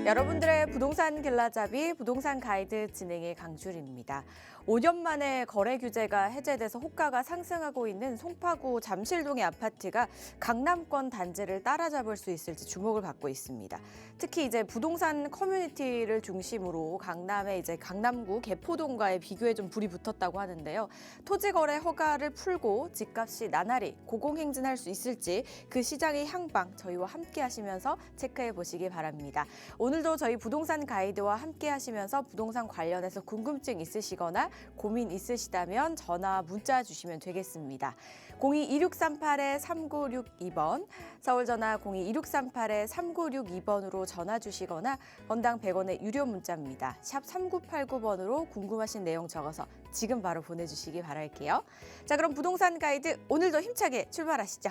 여러분들의 부동산 길라잡이 부동산 가이드 진행의 강주리입니다. 5년 만에 거래 규제가 해제돼서 호가가 상승하고 있는 송파구 잠실동의 아파트가 강남권 단지를 따라잡을 수 있을지 주목을 받고 있습니다. 특히 이제 부동산 커뮤니티를 중심으로 강남의 이제 강남구 개포동과의 비교에 좀 불이 붙었다고 하는데요. 토지 거래 허가를 풀고 집값이 나날이 고공행진할 수 있을지 그 시장의 향방 저희와 함께 하시면서 체크해 보시기 바랍니다. 오늘도 저희 부동산 가이드와 함께 하시면서 부동산 관련해서 궁금증 있으시거나 고민 있으시다면 전화 문자 주시면 되겠습니다. 02-2638-3962번, 서울 전화 02-2638-3962번으로 전화 주시거나 건당 100원의 유료 문자입니다. 샵 3989번으로 궁금하신 내용 적어서 지금 바로 보내주시기 바랄게요. 자, 그럼 부동산 가이드 오늘도 힘차게 출발하시죠.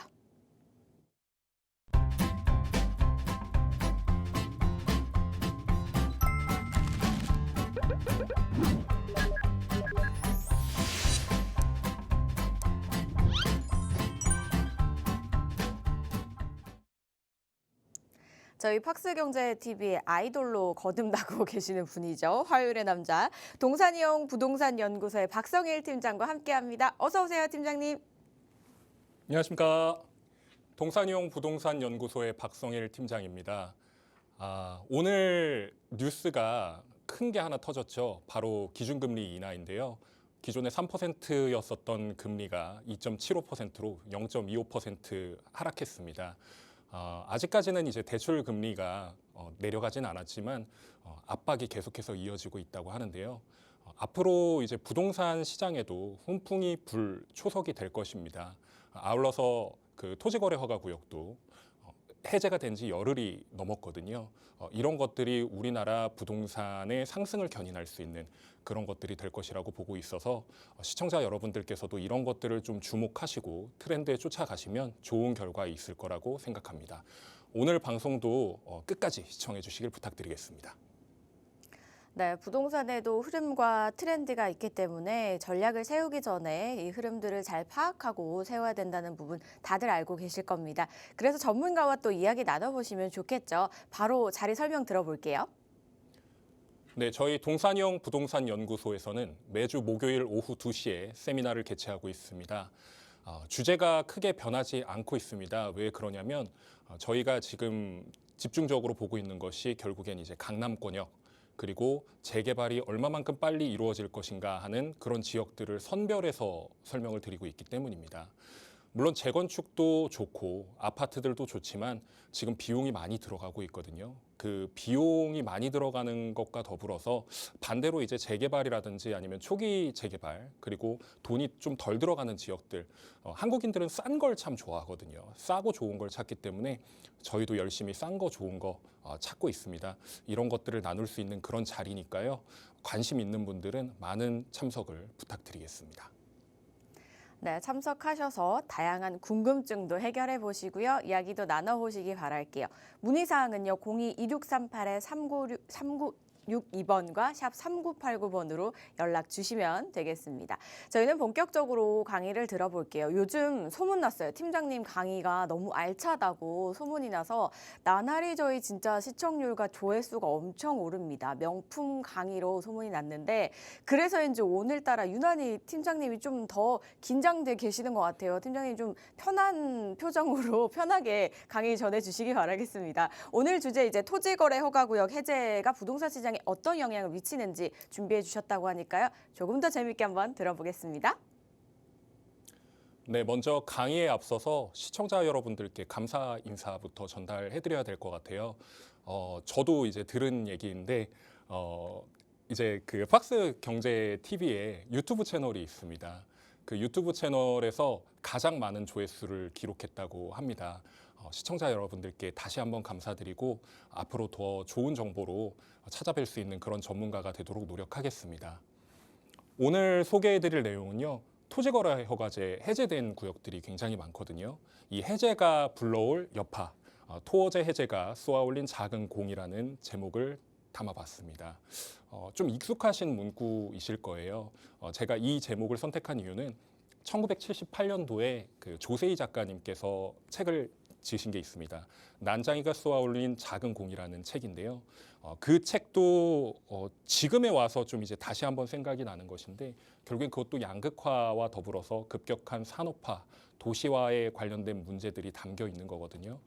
저희 팍스경제TV의 아이돌로 거듭나고 계시는 분이죠. 화요일의 남자, 동산이용 부동산연구소의 박성일 팀장과 함께합니다. 어서 오세요, 팀장님. 안녕하십니까. 동산이용 부동산연구소의 박성일 팀장입니다. 오늘 뉴스가 큰 게 하나 터졌죠. 바로 기준금리 인하인데요. 기존에 3%였었던 금리가 2.75%로 0.25% 하락했습니다. 아직까지는 이제 대출 금리가 내려가진 않았지만 압박이 계속해서 이어지고 있다고 하는데요. 앞으로 이제 부동산 시장에도 훈풍이 불 초석이 될 것입니다. 아울러서 그 토지거래 허가 구역도 해제가 된 지 열흘이 넘었거든요. 이런 것들이 우리나라 부동산의 상승을 견인할 수 있는 그런 것들이 될 것이라고 보고 있어서 시청자 여러분들께서도 이런 것들을 좀 주목하시고 트렌드에 쫓아가시면 좋은 결과 있을 거라고 생각합니다. 오늘 방송도 끝까지 시청해 주시길 부탁드리겠습니다. 네, 부동산에도 흐름과 트렌드가 있기 때문에 전략을 세우기 전에 이 흐름들을 잘 파악하고 세워야 된다는 부분 다들 알고 계실 겁니다. 그래서 전문가와 또 이야기 나눠보시면 좋겠죠. 바로 자리 설명 들어볼게요. 네, 저희 동산이용 부동산연구소에서는 매주 목요일 오후 2시에 세미나를 개최하고 있습니다. 주제가 크게 변하지 않고 있습니다. 왜 그러냐면 저희가 지금 집중적으로 보고 있는 것이 결국엔 이제 강남권역 그리고 재개발이 얼마만큼 빨리 이루어질 것인가 하는 그런 지역들을 선별해서 설명을 드리고 있기 때문입니다. 물론 재건축도 좋고 아파트들도 좋지만 지금 비용이 많이 들어가고 있거든요. 그 비용이 많이 들어가는 것과 더불어서 반대로 이제 재개발이라든지 아니면 초기 재개발 그리고 돈이 좀 덜 들어가는 지역들 한국인들은 싼 걸 참 좋아하거든요. 싸고 좋은 걸 찾기 때문에 저희도 열심히 싼 거 좋은 거 찾고 있습니다. 이런 것들을 나눌 수 있는 그런 자리니까요. 관심 있는 분들은 많은 참석을 부탁드리겠습니다. 네, 참석하셔서 다양한 궁금증도 해결해 보시고요. 이야기도 나눠보시기 바랄게요. 문의사항은요. 02-2638-3962번과 샵 3989번으로 연락 주시면 되겠습니다. 저희는 본격적으로 강의를 들어볼게요. 요즘 소문났어요. 팀장님 강의가 너무 알차다고 소문이 나서 나날이 저희 진짜 시청률과 조회수가 엄청 오릅니다. 명품 강의로 소문이 났는데 그래서인지 오늘따라 유난히 팀장님이 좀 더 긴장돼 계시는 것 같아요. 팀장님 좀 편한 표정으로 편하게 강의 전해주시기 바라겠습니다. 오늘 주제 이제 토지거래 허가구역 해제가 부동산 시장에 어떤 영향을 미치는지 준비해 주셨다고 하니까요. 조금 더 재밌게 한번 들어보겠습니다. 네, 먼저 강의에 앞서서 시청자 여러분들께 감사 인사부터 전달해드려야 될 것 같아요. 저도 이제 들은 얘기인데 이제 그 팍스 경제 TV에 유튜브 채널이 있습니다. 그 유튜브 채널에서 가장 많은 조회수를 기록했다고 합니다. 시청자 여러분들께 다시 한번 감사드리고 앞으로 더 좋은 정보로 찾아뵐 수 있는 그런 전문가가 되도록 노력하겠습니다. 오늘 소개해드릴 내용은요. 토지거래 허가제 해제된 구역들이 굉장히 많거든요. 이 해제가 불러올 여파, 토어제 해제가 쏘아올린 작은 공이라는 제목을 담아봤습니다. 좀 익숙하신 문구이실 거예요. 제가 이 제목을 선택한 이유는 1978년도에 그 조세희 작가님께서 책을 지으신 게 있습니다. 난장이가 쏘아 올린 작은 공이라는 책인데요. 그 책도 지금에 와서 좀 이제 다시 한번 생각이 나는 것인데 결국엔 그것도 양극화와 더불어서 급격한 산업화, 도시화에 관련된 문제들이 담겨 있는 거거든요.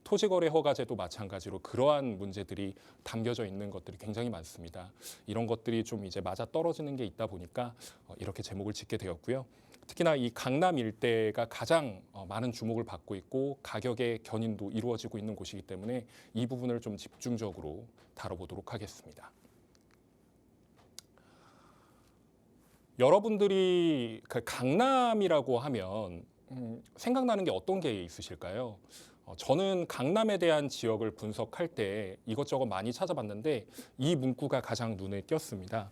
토지거래 허가제도 마찬가지로 그러한 문제들이 담겨져 있는 것들이 굉장히 많습니다. 이런 것들이 좀 이제 맞아 떨어지는 게 있다 보니까 이렇게 제목을 짓게 되었고요. 특히나 이 강남 일대가 가장 많은 주목을 받고 있고 가격의 견인도 이루어지고 있는 곳이기 때문에 이 부분을 좀 집중적으로 다뤄보도록 하겠습니다. 여러분들이 그 강남이라고 하면 생각나는 게 어떤 게 있으실까요? 저는 강남에 대한 지역을 분석할 때 이것저것 많이 찾아봤는데 이 문구가 가장 눈에 띄었습니다.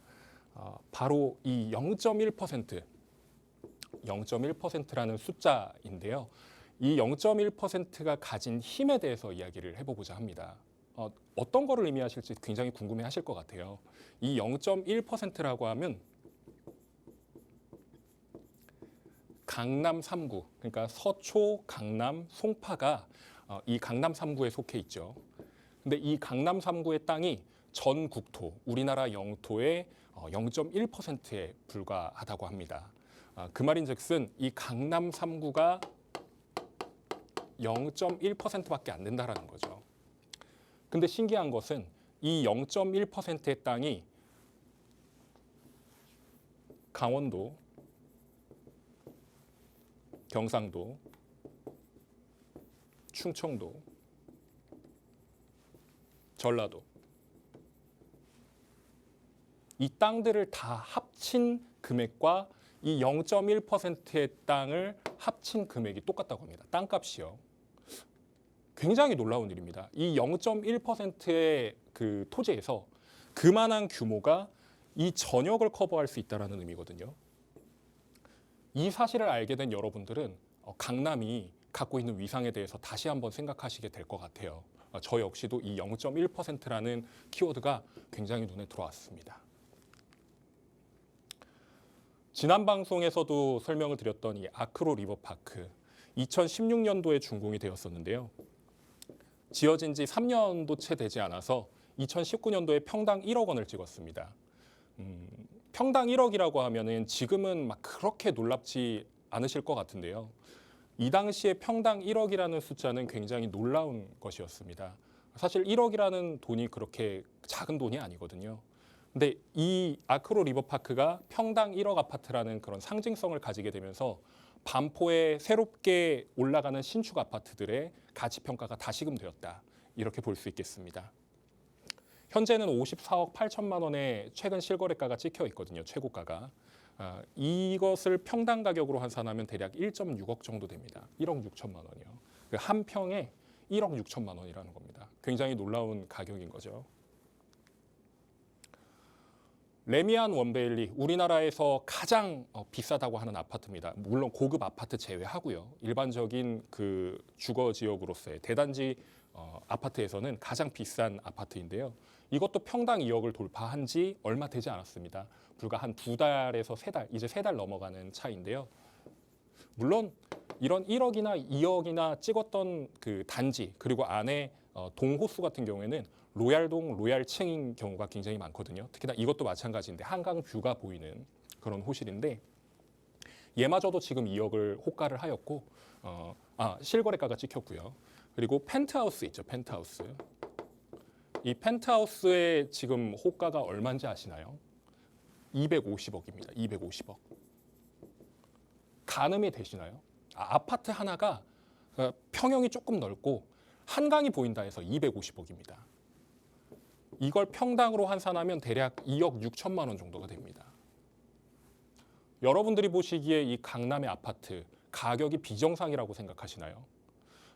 바로 이 0.1%라는 숫자인데요. 이 0.1%가 가진 힘에 대해서 이야기를 해보고자 합니다. 어떤 거를 의미하실지 굉장히 궁금해하실 것 같아요. 이 0.1%라고 하면 강남 3구, 그러니까 서초, 강남, 송파가 이 강남 3구에 속해 있죠. 근데 이 강남 3구의 땅이 전 국토, 우리나라 영토의 0.1%에 불과하다고 합니다. 그 말인즉슨 이 강남 3구가 0.1%밖에 안 된다라는 거죠. 근데 신기한 것은 이 0.1%의 땅이 강원도, 경상도, 충청도, 전라도 이 땅들을 다 합친 금액과 이 0.1%의 땅을 합친 금액이 똑같다고 합니다. 땅값이요. 굉장히 놀라운 일입니다. 이 0.1%의 그 토지에서 그만한 규모가 이 전역을 커버할 수 있다는 의미거든요. 이 사실을 알게 된 여러분들은 강남이 갖고 있는 위상에 대해서 다시 한번 생각하시게 될 것 같아요. 저 역시도 이 0.1%라는 키워드가 굉장히 눈에 들어왔습니다. 지난 방송에서도 설명을 드렸던 이 아크로 리버파크 2016년도에 준공이 되었었는데요. 지어진 지 3년도 채 되지 않아서 2019년도에 평당 1억 원을 찍었습니다. 평당 1억이라고 하면은 지금은 막 그렇게 놀랍지 않으실 것 같은데요. 이 당시에 평당 1억이라는 숫자는 굉장히 놀라운 것이었습니다. 사실 1억이라는 돈이 그렇게 작은 돈이 아니거든요. 근데 이 아크로 리버파크가 평당 1억 아파트라는 그런 상징성을 가지게 되면서 반포에 새롭게 올라가는 신축 아파트들의 가치 평가가 다시금 되었다. 이렇게 볼 수 있겠습니다. 현재는 54억 8천만 원의 최근 실거래가가 찍혀 있거든요. 최고가가. 이것을 평당 가격으로 환산하면 대략 1.6억 정도 됩니다. 1억 6천만 원이요. 한 평에 1억 6천만 원이라는 겁니다. 굉장히 놀라운 가격인 거죠. 레미안 원베일리, 우리나라에서 가장 비싸다고 하는 아파트입니다. 물론 고급 아파트 제외하고요. 일반적인 그 주거 지역으로서의 대단지 아파트에서는 가장 비싼 아파트인데요. 이것도 평당 2억을 돌파한 지 얼마 되지 않았습니다. 불과 한 2달에서 3달, 이제 3달 넘어가는 차이인데요. 물론 이런 1억이나 2억이나 찍었던 그 단지 그리고 안에 동호수 같은 경우에는 로얄동, 로얄층인 경우가 굉장히 많거든요. 특히나 이것도 마찬가지인데 한강 뷰가 보이는 그런 호실인데 얘마저도 지금 2억을 호가를 하였고 실거래가가 찍혔고요. 그리고 펜트하우스 있죠, 펜트하우스. 이 펜트하우스의 지금 호가가 얼마인지 아시나요? 250억입니다. 250억. 가늠이 되시나요? 아파트 하나가 평형이 조금 넓고 한강이 보인다 해서 250억입니다. 이걸 평당으로 환산하면 대략 2억 6천만 원 정도가 됩니다. 여러분들이 보시기에 이 강남의 아파트 가격이 비정상이라고 생각하시나요?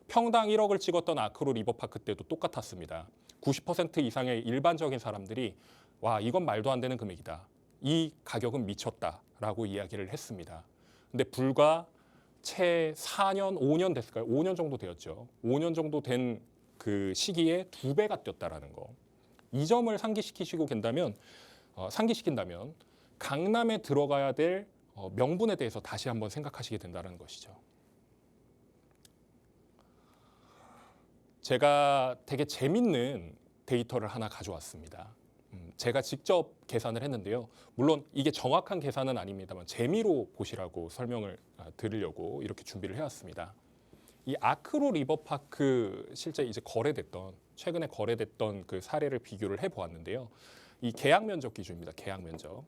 평당 1억을 찍었던 아크로 리버파크 때도 똑같았습니다. 90% 이상의 일반적인 사람들이 와, 이건 말도 안 되는 금액이다. 이 가격은 미쳤다라고 이야기를 했습니다. 근데 불과 채 4년, 5년 됐을까요? 5년 정도 되었죠. 5년 정도 된 그 시기에 2배가 뛰었다라는 거. 이 점을 상기시킨다면 강남에 들어가야 될 명분에 대해서 다시 한번 생각하시게 된다는 것이죠. 제가 되게 재밌는 데이터를 하나 가져왔습니다. 제가 직접 계산을 했는데요. 물론 이게 정확한 계산은 아닙니다만 재미로 보시라고 설명을 드리려고 이렇게 준비를 해왔습니다. 이 아크로 리버파크 실제 이제 최근에 거래됐던 그 사례를 비교를 해보았는데요. 이 계약 면적 기준입니다. 계약 면적.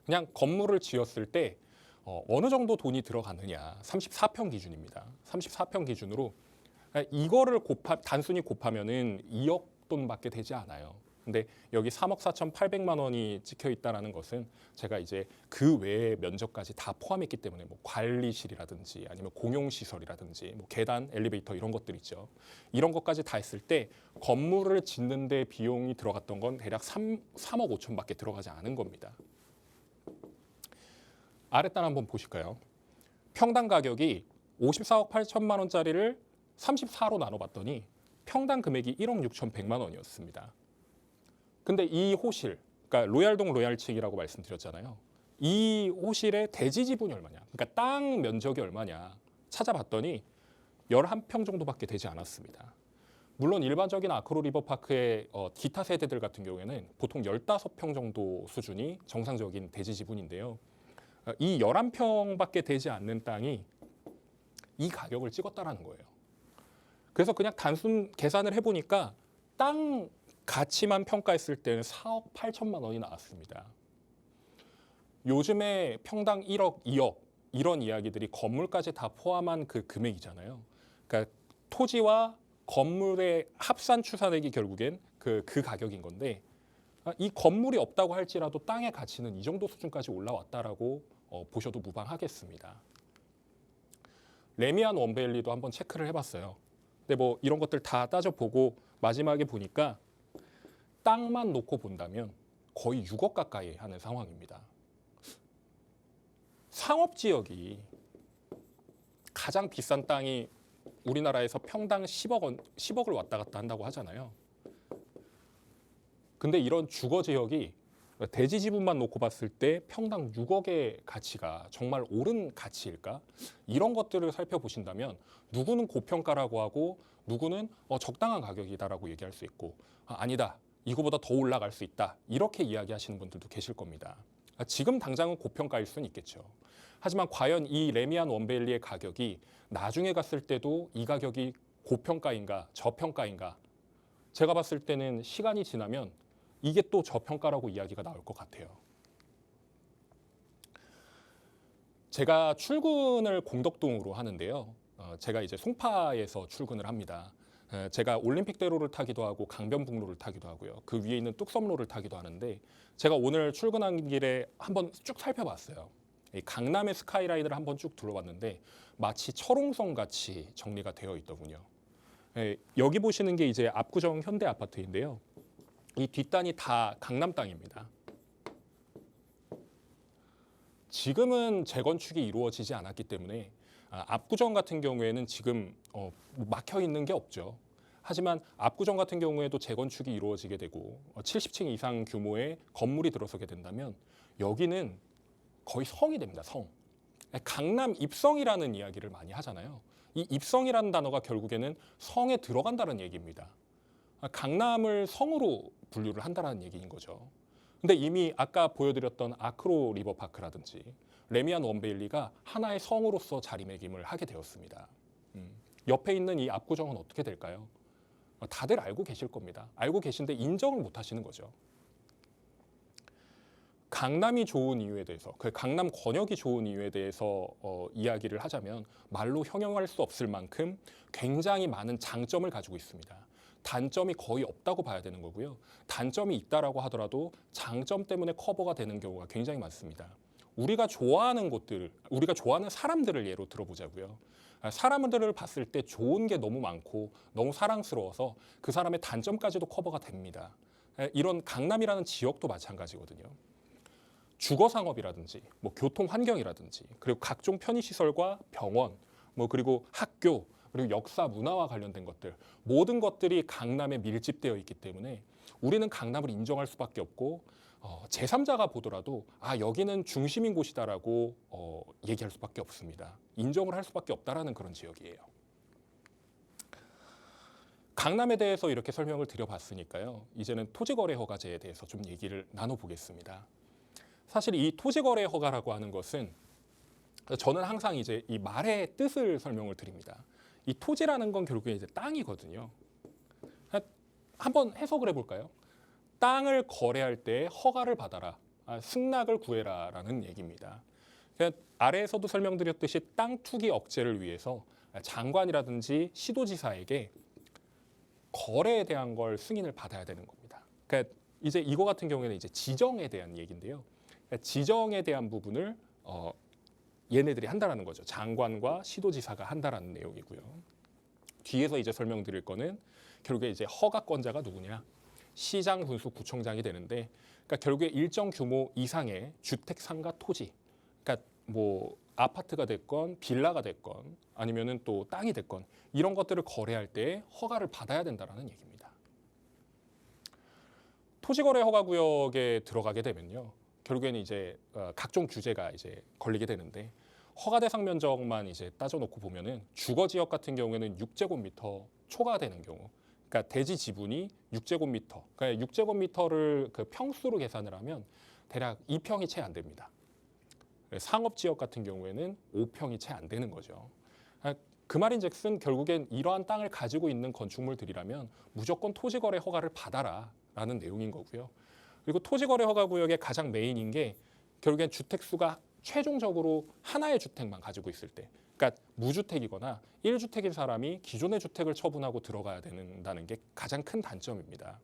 그냥 건물을 지었을 때 어느 정도 돈이 들어갔느냐 34평 기준입니다. 34평 기준으로 이거를 단순히 곱하면은 2억 돈밖에 되지 않아요. 근데 여기 3억 4,800만 원이 찍혀 있다는 것은 제가 이제 그 외의 면적까지 다 포함했기 때문에 뭐 관리실이라든지 아니면 공용시설이라든지 뭐 계단, 엘리베이터 이런 것들 있죠. 이런 것까지 다 했을 때 건물을 짓는 데 비용이 들어갔던 건 대략 3억 5천밖에 들어가지 않은 겁니다. 아랫단 한번 보실까요? 평당 가격이 54억 8천만 원짜리를 34로 나눠봤더니 평당 금액이 1억 6,100만 원이었습니다. 근데 이 호실, 그러니까 로얄동 로얄층이라고 말씀드렸잖아요. 이 호실의 대지 지분이 얼마냐, 그러니까 땅 면적이 얼마냐 찾아봤더니 11평 정도밖에 되지 않았습니다. 물론 일반적인 아크로 리버파크의 기타 세대들 같은 경우에는 보통 15평 정도 수준이 정상적인 대지 지분인데요. 이 11평밖에 되지 않는 땅이 이 가격을 찍었다라는 거예요. 그래서 그냥 단순 계산을 해보니까 땅 가치만 평가했을 때는 4억 8천만 원이 나왔습니다. 요즘에 평당 1억, 2억 이런 이야기들이 건물까지 다 포함한 그 금액이잖아요. 그러니까 토지와 건물의 합산 추산액이 결국엔 그 가격인 건데 이 건물이 없다고 할지라도 땅의 가치는 이 정도 수준까지 올라왔다라고 보셔도 무방하겠습니다. 레미안 원베일리도 한번 체크를 해봤어요. 근데 뭐 이런 것들 다 따져보고 마지막에 보니까 땅만 놓고 본다면 거의 6억 가까이 하는 상황입니다. 상업지역이 가장 비싼 땅이 우리나라에서 평당 10억을 왔다 갔다 한다고 하잖아요. 근데 이런 주거지역이 대지 지분만 놓고 봤을 때 평당 6억의 가치가 정말 옳은 가치일까? 이런 것들을 살펴보신다면 누구는 고평가라고 하고 누구는 적당한 가격이다라고 얘기할 수 있고 아니다, 이거보다 더 올라갈 수 있다, 이렇게 이야기하시는 분들도 계실 겁니다. 지금 당장은 고평가일 수는 있겠죠. 하지만 과연 이 레미안 원베일리의 가격이 나중에 갔을 때도 이 가격이 고평가인가 저평가인가? 제가 봤을 때는 시간이 지나면 이게 또 저평가라고 이야기가 나올 것 같아요. 제가 출근을 공덕동으로 하는데요. 제가 이제 송파에서 출근을 합니다. 제가 올림픽대로를 타기도 하고 강변북로를 타기도 하고요. 그 위에 있는 뚝섬로를 타기도 하는데 제가 오늘 출근한 길에 한번 쭉 살펴봤어요. 이 강남의 스카이라인을 한번 쭉 둘러봤는데 마치 철옹성 같이 정리가 되어 있더군요. 여기 보시는 게 이제 압구정 현대 아파트인데요. 이 뒷단이 다 강남 땅입니다. 지금은 재건축이 이루어지지 않았기 때문에 압구정 같은 경우에는 지금 막혀 있는 게 없죠. 하지만 압구정 같은 경우에도 재건축이 이루어지게 되고 70층 이상 규모의 건물이 들어서게 된다면 여기는 거의 성이 됩니다. 성. 강남 입성이라는 이야기를 많이 하잖아요. 이 입성이라는 단어가 결국에는 성에 들어간다는 얘기입니다. 강남을 성으로 분류를 한다는 얘기인 거죠. 근데 이미 아까 보여드렸던 아크로 리버파크라든지 레미안 원베일리가 하나의 성으로서 자리매김을 하게 되었습니다. 옆에 있는 이 압구정은 어떻게 될까요? 다들 알고 계실 겁니다. 알고 계신데 인정을 못 하시는 거죠. 강남이 좋은 이유에 대해서, 그 강남 권역이 좋은 이유에 대해서 이야기를 하자면 말로 형용할 수 없을 만큼 굉장히 많은 장점을 가지고 있습니다. 단점이 거의 없다고 봐야 되는 거고요. 단점이 있다라고 하더라도 장점 때문에 커버가 되는 경우가 굉장히 많습니다. 우리가 좋아하는 곳들, 우리가 좋아하는 사람들을 예로 들어보자고요. 사람들을 봤을 때 좋은 게 너무 많고 너무 사랑스러워서 그 사람의 단점까지도 커버가 됩니다. 이런 강남이라는 지역도 마찬가지거든요. 주거 상업이라든지 뭐 교통 환경이라든지 그리고 각종 편의시설과 병원 그리고 학교 그리고 역사 문화와 관련된 것들 모든 것들이 강남에 밀집되어 있기 때문에 우리는 강남을 인정할 수밖에 없고 제3자가 보더라도 여기는 중심인 곳이다라고 얘기할 수밖에 없습니다. 인정을 할 수밖에 없다라는 그런 지역이에요. 강남에 대해서 이렇게 설명을 드려봤으니까요. 이제는 토지거래 허가제에 대해서 좀 얘기를 나눠보겠습니다. 사실 이 토지거래 허가라고 하는 것은 저는 항상 이제 이 말의 뜻을 설명을 드립니다. 이 토지라는 건 결국에 이제 땅이거든요. 한번 해석을 해볼까요? 땅을 거래할 때 허가를 받아라, 승낙을 구해라라는 얘기입니다. 아래에서도 설명드렸듯이 땅 투기 억제를 위해서 장관이라든지 시도지사에게 거래에 대한 걸 승인을 받아야 되는 겁니다. 그러니까 이제 이거 같은 경우에는 이제 지정에 대한 얘기인데요. 그러니까 지정에 대한 부분을 얘네들이 한다라는 거죠. 장관과 시도지사가 한다라는 내용이고요. 뒤에서 이제 설명드릴 거는 결국에 이제 허가권자가 누구냐? 시장, 군수, 구청장이 되는데, 그러니까 결국에 일정 규모 이상의 주택, 상가, 토지, 그러니까 뭐 아파트가 됐건 빌라가 됐건 아니면은 또 땅이 됐건 이런 것들을 거래할 때 허가를 받아야 된다라는 얘기입니다. 토지거래 허가구역에 들어가게 되면요, 결국에는 이제 각종 규제가 이제 걸리게 되는데, 허가 대상 면적만 이제 따져놓고 보면은 주거 지역 같은 경우에는 6제곱미터 초과되는 경우, 그러니까 대지 지분이 6제곱미터, 그러니까 6제곱미터를 그 평수로 계산을 하면 대략 2평이 채 안 됩니다. 상업 지역 같은 경우에는 5평이 채 안 되는 거죠. 그 말인즉슨 결국엔 이러한 땅을 가지고 있는 건축물들이라면 무조건 토지거래 허가를 받아라라는 내용인 거고요. 그리고 토지거래 허가구역의 가장 메인인 게 결국엔 주택 수가 최종적으로 하나의 주택만 가지고 있을 때, 그러니까 무주택이거나 1주택인 사람이 기존의 주택을 처분하고 들어가야 된다는 게 가장 큰 단점입니다.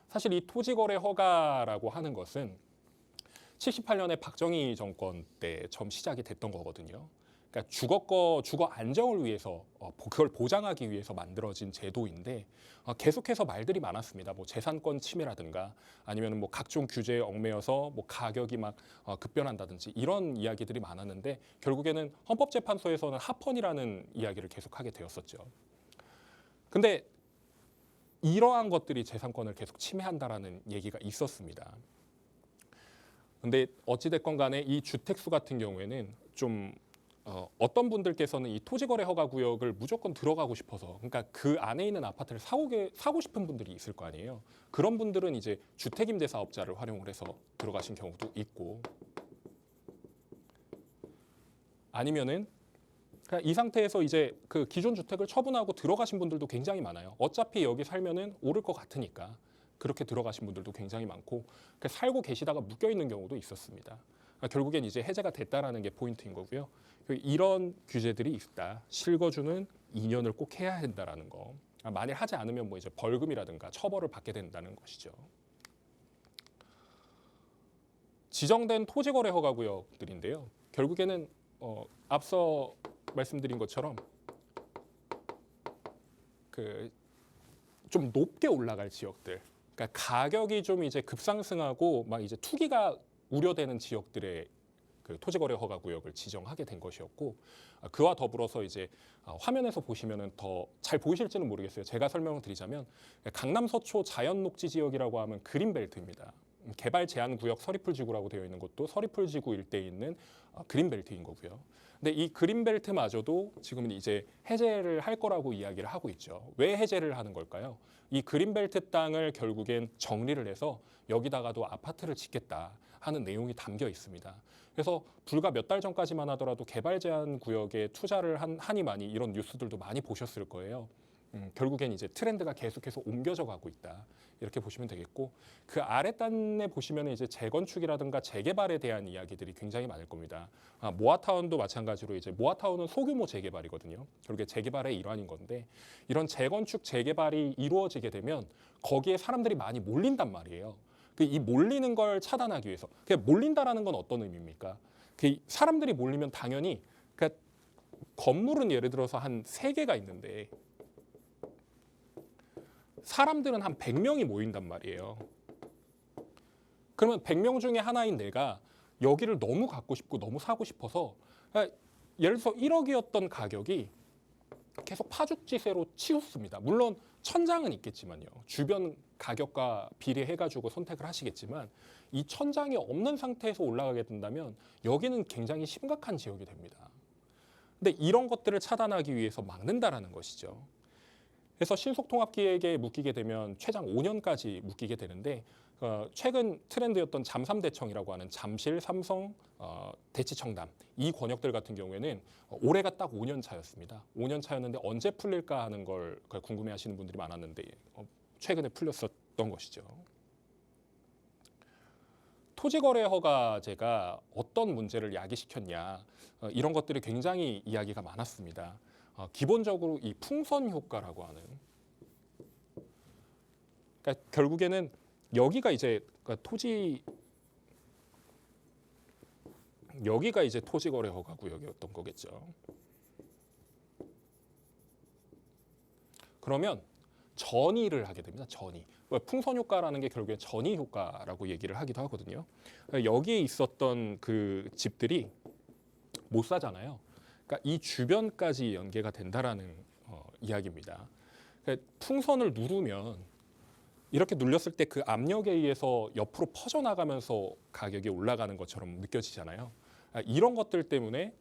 사실 이 토지거래 허가라고 하는 것은 78년에 박정희 정권 때 처음 시작이 됐던 거거든요. 그러니까 주거 안정을 위해서 그걸 보장하기 위해서 만들어진 제도인데, 계속해서 말들이 많았습니다. 뭐 재산권 침해라든가 아니면 뭐 각종 규제에 얽매여서 뭐 가격이 막 급변한다든지 이런 이야기들이 많았는데, 결국에는 헌법재판소에서는 합헌이라는 이야기를 계속하게 되었었죠. 근데 이러한 것들이 재산권을 계속 침해한다라는 얘기가 있었습니다. 근데 어찌됐건 간에 이 주택수 같은 경우에는 좀 어떤 분들께서는 이 토지거래 허가구역을 무조건 들어가고 싶어서, 그러니까 그 안에 있는 아파트를 사고 싶은 분들이 있을 거 아니에요. 그런 분들은 이제 주택임대사업자를 활용을 해서 들어가신 경우도 있고, 아니면은 그냥 이 상태에서 이제 그 기존 주택을 처분하고 들어가신 분들도 굉장히 많아요. 어차피 여기 살면은 오를 것 같으니까 그렇게 들어가신 분들도 굉장히 많고, 살고 계시다가 묶여 있는 경우도 있었습니다. 결국엔 이제 해제가 됐다라는 게 포인트인 거고요. 이런 규제들이 있다. 실거주는 2년을 꼭 해야 된다라는 거. 만일 하지 않으면 뭐 이제 벌금이라든가 처벌을 받게 된다는 것이죠. 지정된 토지거래 허가구역들인데요. 결국에는 앞서 말씀드린 것처럼 그 좀 높게 올라갈 지역들, 그러니까 가격이 좀 이제 급상승하고 막 이제 투기가 우려되는 지역들의 그 토지거래 허가구역을 지정하게 된 것이었고, 그와 더불어서 이제 화면에서 보시면은 더 잘 보이실지는 모르겠어요. 제가 설명을 드리자면 강남 서초 자연녹지 지역이라고 하면 그린벨트입니다. 개발 제한 구역 서리풀지구라고 되어 있는 곳도 서리풀지구 일대에 있는 그린벨트인 거고요. 근데 이 그린벨트마저도 지금은 이제 해제를 할 거라고 이야기를 하고 있죠. 왜 해제를 하는 걸까요? 이 그린벨트 땅을 결국엔 정리를 해서 여기다가도 아파트를 짓겠다 하는 내용이 담겨 있습니다. 그래서 불과 몇 달 전까지만 하더라도 개발 제한 구역에 투자를 하니 많이 이런 뉴스들도 많이 보셨을 거예요. 결국엔 이제 트렌드가 계속해서 옮겨져 가고 있다. 이렇게 보시면 되겠고, 그 아랫단에 보시면 이제 재건축이라든가 재개발에 대한 이야기들이 굉장히 많을 겁니다. 모아타운도 마찬가지로 이제 모아타운은 소규모 재개발이거든요. 결국에 재개발의 일환인 건데, 이런 재건축 재개발이 이루어지게 되면 거기에 사람들이 많이 몰린단 말이에요. 이 몰리는 걸 차단하기 위해서, 몰린다라는 건 어떤 의미입니까? 사람들이 몰리면 당연히, 그러니까 건물은 예를 들어서 한 3개가 있는데 사람들은 한 100명이 모인단 말이에요. 그러면 100명 중에 하나인 내가 여기를 너무 갖고 싶고 너무 사고 싶어서, 그러니까 예를 들어서 1억이었던 가격이 계속 파죽지세로 치솟습니다. 물론 천장은 있겠지만요. 주변 가격과 비례해가지고 선택을 하시겠지만, 이 천장이 없는 상태에서 올라가게 된다면 여기는 굉장히 심각한 지역이 됩니다. 근데 이런 것들을 차단하기 위해서 막는다라는 것이죠. 그래서 신속통합기획에 묶이게 되면 최장 5년까지 묶이게 되는데 최근 트렌드였던 잠삼대청이라고 하는 잠실, 삼성, 대치청담 이 권역들 같은 경우에는 올해가 딱 5년 차였습니다. 5년 차였는데 언제 풀릴까 하는 걸 궁금해하시는 분들이 많았는데 최근에 풀렸었던 것이죠. 토지거래 허가제가 어떤 문제를 야기시켰냐 이런 것들이 굉장히 이야기가 많았습니다. 기본적으로 이 풍선 효과라고 하는 그러니까 결국에는 여기가 이제 여기가 이제 토지거래 허가 구역이었던 거겠죠. 그러면 전이를 하게 됩니다. 전이. 풍선 효과라는 게 결국에 전이 효과라고 얘기를 하기도 하거든요. 여기에 있었던 그 집들이 못 사잖아요. 그러니까 이 주변까지 연계가 된다라는 이야기입니다. 그러니까 풍선을 누르면 이렇게 눌렸을 때 그 압력에 의해서 옆으로 퍼져나가면서 가격이 올라가는 것처럼 느껴지잖아요. 이런 것들 때문에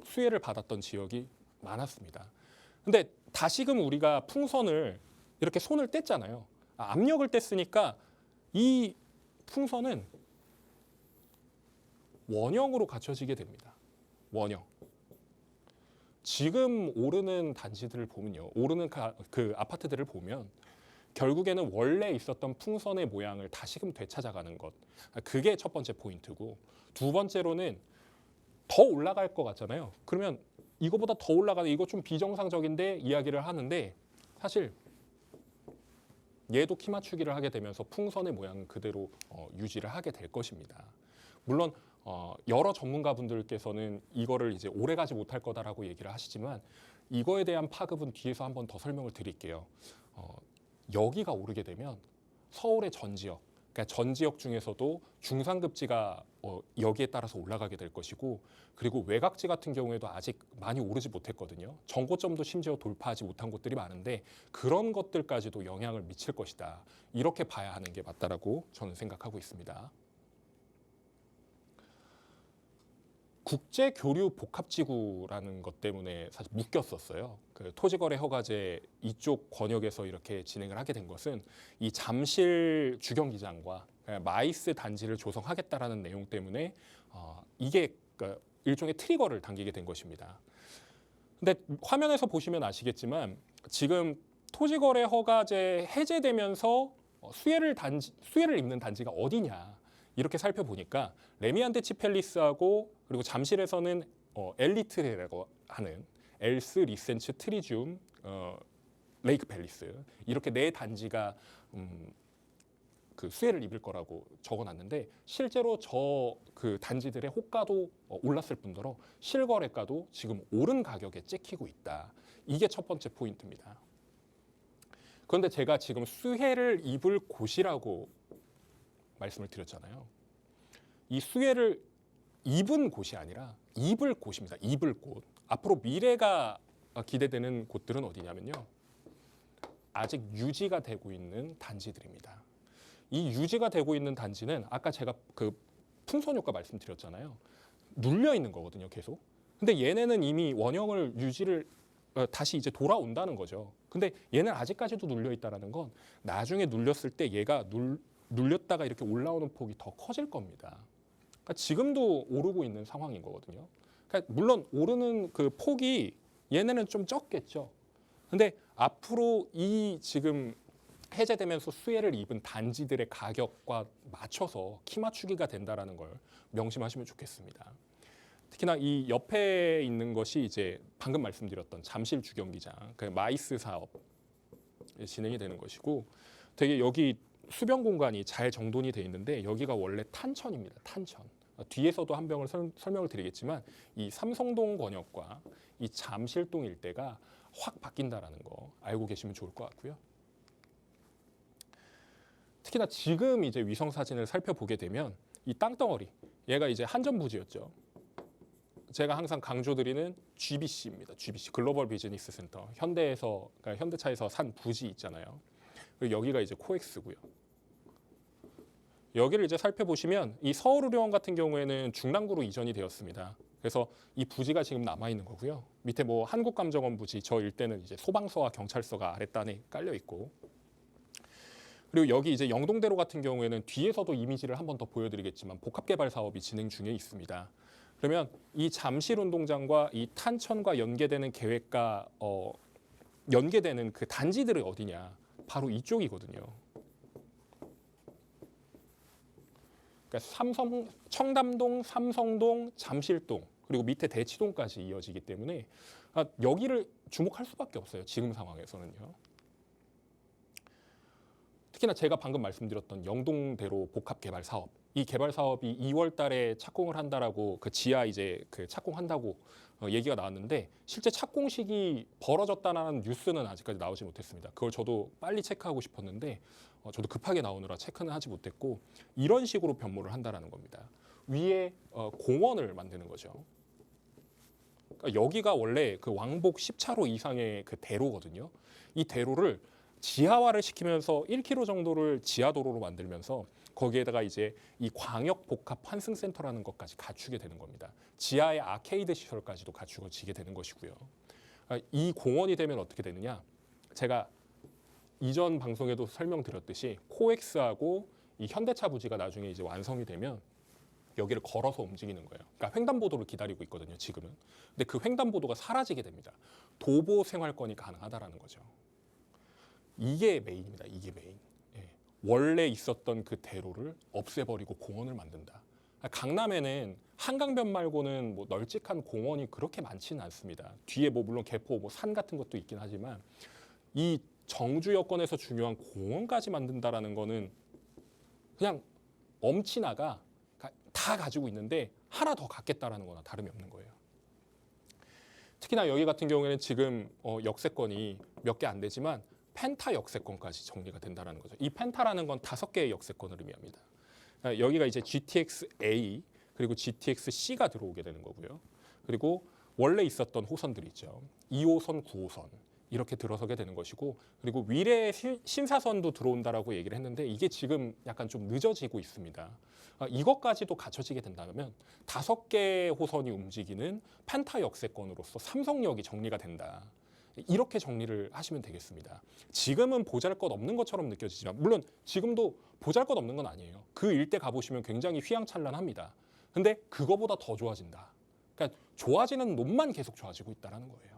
수혜를 받았던 지역이 많았습니다. 근데 다시금 우리가 풍선을 이렇게 손을 뗐잖아요. 압력을 뗐으니까 이 풍선은 원형으로 갖춰지게 됩니다. 원형. 지금 오르는 단지들을 보면요. 오르는 그 아파트들을 보면 결국에는 원래 있었던 풍선의 모양을 다시금 되찾아가는 것. 그게 첫 번째 포인트고 두 번째로는 더 올라갈 것 같잖아요. 그러면 이거보다 더 올라가는 이거 좀 비정상적인데 이야기를 하는데 사실 얘도 키 맞추기를 하게 되면서 풍선의 모양 그대로 유지를 하게 될 것입니다. 물론 여러 전문가분들께서는 이거를 이제 오래 가지 못할 거다라고 얘기를 하시지만 이거에 대한 파급은 뒤에서 한번 더 설명을 드릴게요. 여기가 오르게 되면 서울의 전 지역, 그러니까 전 지역 중에서도 중상급지가 여기에 따라서 올라가게 될 것이고 그리고 외곽지 같은 경우에도 아직 많이 오르지 못했거든요. 정고점도 심지어 돌파하지 못한 곳들이 많은데 그런 것들까지도 영향을 미칠 것이다. 이렇게 봐야 하는 게 맞다라고 저는 생각하고 있습니다. 국제교류 복합지구라는 것 때문에 사실 묶였었어요. 그 토지거래 허가제 이쪽 권역에서 이렇게 진행을 하게 된 것은 이 잠실 주경기장과 마이스 단지를 조성하겠다라는 내용 때문에 이게 일종의 트리거를 당기게 된 것입니다. 근데 화면에서 보시면 아시겠지만 지금 토지거래 허가제 해제되면서 수혜를 입는 단지가 어디냐 이렇게 살펴보니까 레미안데치 팰리스하고 그리고 잠실에서는 엘리트라고 하는 엘스, 리센츠, 트리듐, 레이크 팰리스 이렇게 네 단지가 그 수혜를 입을 거라고 적어놨는데 실제로 저 그 단지들의 호가도 올랐을 뿐더러 실거래가도 지금 오른 가격에 찍히고 있다. 이게 첫 번째 포인트입니다. 그런데 제가 지금 수혜를 입을 곳이라고 말씀을 드렸잖아요. 이 수혜를 입은 곳이 아니라 입을 곳입니다. 입을 곳. 앞으로 미래가 기대되는 곳들은 어디냐면요. 아직 유지가 되고 있는 단지들입니다. 이 유지가 되고 있는 단지는 아까 제가 그 풍선 효과 말씀드렸잖아요. 눌려 있는 거거든요, 계속. 근데 얘네는 이미 원형을 유지를 다시 이제 돌아온다는 거죠. 근데 얘는 아직까지도 눌려 있다라는 건 나중에 눌렸을 때 얘가 눌렸다가 이렇게 올라오는 폭이 더 커질 겁니다. 그러니까 지금도 오르고 있는 상황인 거거든요. 그러니까 물론 오르는 그 폭이 얘네는 좀 적겠죠. 근데 앞으로 이 지금 해제되면서 수혜를 입은 단지들의 가격과 맞춰서 키 맞추기가 된다라는 걸 명심하시면 좋겠습니다. 특히나 이 옆에 있는 것이 이제 방금 말씀드렸던 잠실 주경기장, 그 마이스 사업 진행이 되는 것이고, 되게 여기 수변 공간이 잘 정돈이 돼 있는데 여기가 원래 탄천입니다. 탄천. 뒤에서도 한 병을 설명을 드리겠지만 이 삼성동 권역과 이 잠실동 일대가 확 바뀐다라는 거 알고 계시면 좋을 것 같고요. 특히나 지금 이제 위성 사진을 살펴보게 되면 이 땅덩어리, 얘가 이제 한전 부지였죠. 제가 항상 강조드리는 GBC입니다. GBC 글로벌 비즈니스 센터. 현대에서 그러니까 현대차에서 산 부지 있잖아요. 그리고 여기가 이제 코엑스고요. 여기를 이제 살펴보시면 이 서울의료원 같은 경우에는 중랑구로 이전이 되었습니다. 그래서 이 부지가 지금 남아 있는 거고요. 밑에 뭐 한국감정원 부지 저 일대는 이제 소방서와 경찰서가 아랫단에 깔려 있고, 그리고 여기 이제 영동대로 같은 경우에는 뒤에서도 이미지를 한 번 더 보여드리겠지만 복합개발 사업이 진행 중에 있습니다. 그러면 이 잠실 운동장과 이 탄천과 연계되는 계획과 연계되는 그 단지들이 어디냐? 바로 이쪽이거든요. 그러니까 청담동, 삼성동, 잠실동 그리고 밑에 대치동까지 이어지기 때문에 여기를 주목할 수밖에 없어요. 지금 상황에서는요. 특히나 제가 방금 말씀드렸던 영동대로 복합개발 사업, 이 개발 사업이 2월 달에 착공을 한다라고 그 지하 이제 그 착공한다고 얘기가 나왔는데 실제 착공식이 벌어졌다는 뉴스는 아직까지 나오지 못했습니다. 그걸 저도 빨리 체크하고 싶었는데 저도 급하게 나오느라 체크는 하지 못했고, 이런 식으로 변모를 한다라는 겁니다. 위에 공원을 만드는 거죠. 그러니까 여기가 원래 그 왕복 10차로 이상의 그 대로거든요. 이 대로를 지하화를 시키면서 1km 정도를 지하도로로 만들면서 거기에다가 이제 이 광역 복합 환승센터라는 것까지 갖추게 되는 겁니다. 지하의 아케이드 시설까지도 갖추어지게 되는 것이고요. 이 공원이 되면 어떻게 되느냐? 제가 이전 방송에도 설명드렸듯이 코엑스하고 이 현대차 부지가 나중에 이제 완성이 되면 여기를 걸어서 움직이는 거예요. 그러니까 횡단보도를 기다리고 있거든요, 지금은. 근데 그 횡단보도가 사라지게 됩니다. 도보 생활권이 가능하다라는 거죠. 이게 메인입니다. 이게 메인. 예. 원래 있었던 그 대로를 없애버리고 공원을 만든다. 강남에는 한강변 말고는 뭐 널찍한 공원이 그렇게 많지는 않습니다. 뒤에 뭐 물론 개포 뭐 산 같은 것도 있긴 하지만 이 정주 여건에서 중요한 공원까지 만든다라는 거는 그냥 엄친아가 다 가지고 있는데 하나 더 갖겠다라는 거나 다름이 없는 거예요. 특히나 여기 같은 경우에는 지금 역세권이 몇 개 안 되지만 펜타 역세권까지 정리가 된다는 거죠. 이 펜타라는 건 5개의 역세권을 의미합니다. 여기가 이제 GTX-A 그리고 GTX-C가 들어오게 되는 거고요. 그리고 원래 있었던 호선들이 있죠. 2호선, 9호선 이렇게 들어서게 되는 것이고, 그리고 위례 신사선도 들어온다라고 얘기를 했는데 이게 지금 약간 좀 늦어지고 있습니다. 이것까지도 갖춰지게 된다면 5개 호선이 움직이는 펜타 역세권으로서 삼성역이 정리가 된다. 이렇게 정리를 하시면 되겠습니다. 지금은 보잘것없는 것처럼 느껴지지만 물론 지금도 보잘것없는 건 아니에요. 그 일대 가보시면 굉장히 휘황찬란합니다. 근데 그거보다 더 좋아진다. 그러니까 좋아지는 놈만 계속 좋아지고 있다는 거예요.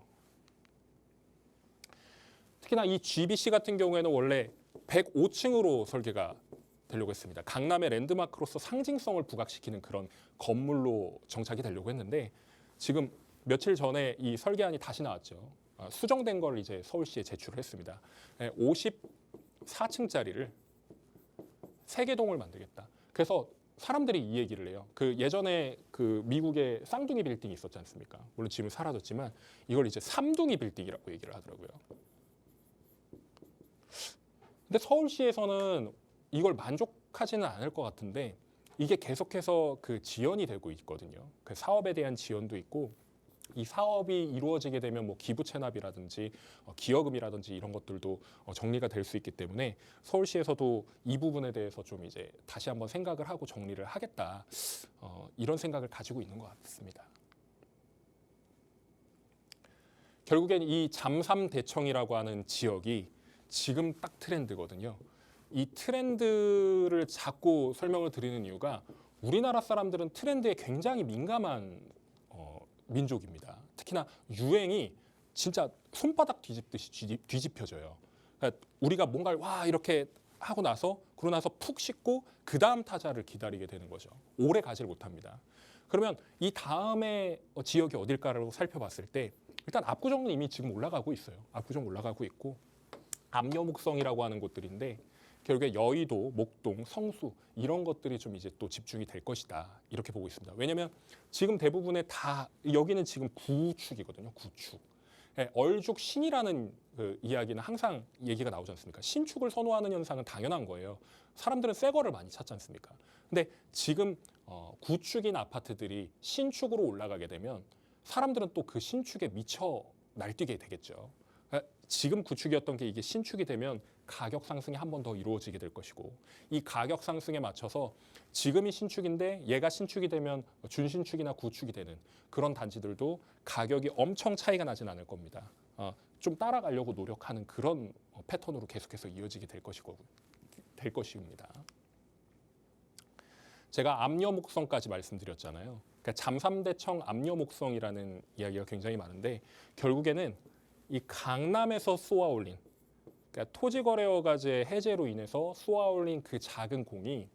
특히나 이 GBC 같은 경우에는 원래 105층으로 설계가 되려고 했습니다. 강남의 랜드마크로서 상징성을 부각시키는 그런 건물로 정착이 되려고 했는데 지금 며칠 전에 이 설계안이 다시 나왔죠. 수정된 걸 이제 서울시에 제출을 했습니다. 54층짜리를 3개동을 만들겠다. 그래서 사람들이 이 얘기를 해요. 그 예전에 그 미국의 쌍둥이 빌딩이 있었지 않습니까? 물론 지금 사라졌지만 이걸 이제 3둥이 빌딩이라고 얘기를 하더라고요. 근데 서울시에서는 이걸 만족하지는 않을 것 같은데 이게 계속해서 그 지연이 되고 있거든요. 그 사업에 대한 지연도 있고, 이 사업이 이루어지게 되면 뭐 기부 체납이라든지 기여금이라든지 이런 것들도 정리가 될 수 있기 때문에 서울시에서도 이 부분에 대해서 좀 이제 다시 한번 생각을 하고 정리를 하겠다, 이런 생각을 가지고 있는 것 같습니다. 결국엔 이 잠삼대청이라고 하는 지역이 지금 딱 트렌드거든요. 이 트렌드를 자꾸 설명을 드리는 이유가 우리나라 사람들은 트렌드에 굉장히 민감한 민족입니다. 특히나 유행이 진짜 손바닥 뒤집듯이 뒤집혀져요. 그러니까 우리가 뭔가를 와 이렇게 하고 나서 그러고 나서 푹 씻고 그 다음 타자를 기다리게 되는 거죠. 오래 가지를 못합니다. 그러면 이 다음에 지역이 어딜까라고 살펴봤을 때 일단 압구정은 이미 지금 올라가고 있어요. 압구정 올라가고 있고, 압려목성이라고 하는 곳들인데 결국에 여의도, 목동, 성수 이런 것들이 좀 이제 또 집중이 될 것이다, 이렇게 보고 있습니다. 왜냐하면 지금 대부분의 다 여기는 지금 구축이거든요. 구축. 얼죽 신이라는 그 이야기는 항상 얘기가 나오지 않습니까? 신축을 선호하는 현상은 당연한 거예요. 사람들은 새 거를 많이 찾지 않습니까? 근데 지금 구축인 아파트들이 신축으로 올라가게 되면 사람들은 또 그 신축에 미쳐 날뛰게 되겠죠. 지금 구축이었던 게 이게 신축이 되면 가격 상승이 한 번 더 이루어지게 될 것이고 이 가격 상승에 맞춰서 지금이 신축인데 얘가 신축이 되면 준신축이나 구축이 되는 그런 단지들도 가격이 엄청 차이가 나진 않을 겁니다. 좀 따라가려고 노력하는 그런 패턴으로 계속해서 이어지게 될 것입니다. 제가 압류목성까지 말씀드렸잖아요. 그러니까 잠삼대청 압류목성이라는 이야기가 굉장히 많은데 결국에는 이 강남에서 쏘아올린 그러니까 토지거래허가제 해제로 인해서 쏘아올린 그 작은 공이